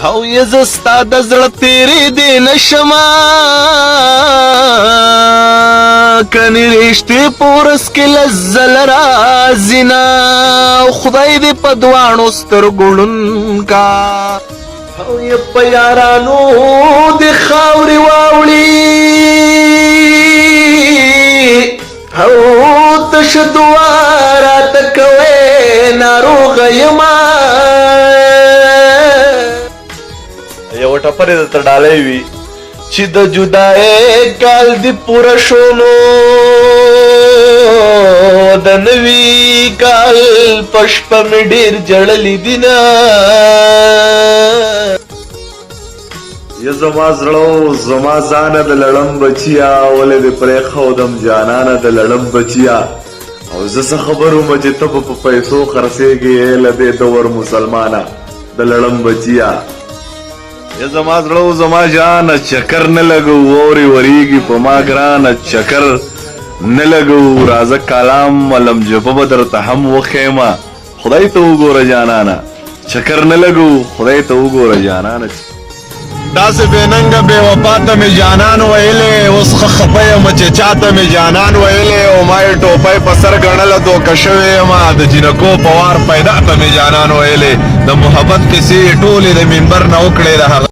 او یې زه ستا د زړه تېرېدې نشمه کنې رښتې په ورځ کې لس ځله راځي نه خدای دې په دواړو سترګو ړوند کا او یې په یارانو د خاورې واوړي او تش دعا راته کوې ناروغه یمه یو ټپرې درته ډالۍ وي چې د جدایۍ کال دې پوره شو نو د نوي کال په شپه مې ډېر ژړلي دي نه یا زما زړه زما ځانه د لړم بچیا ولې دې پرېښودم جانانه د لړم بچیا او زه څه خبر ومه چې ته به په پیسو خرڅېږې له دې دور مسلمانه د لړم بچیا یا زما زړه زما جانه چکر نه لګو اورې ورېږي په ما ګرانه چکر نه لګو راځه کلام ولم جبه به درته هم وښیمه خدای ته وګوره جانانه چکر نه لګو خدای ته وګوره جانانه داسې بېننګه بې وفا ته مې جانان ویلې اوس ښه خفه یم چې چا ته مې جانان ویلې او ما یې ټوپۍ په سر ګڼله دوکه شوې یم د جینکو په وار پیدا ته مې جانان ویلې د محبت کیسې یې ټولې د منبر نه وکړې د هغه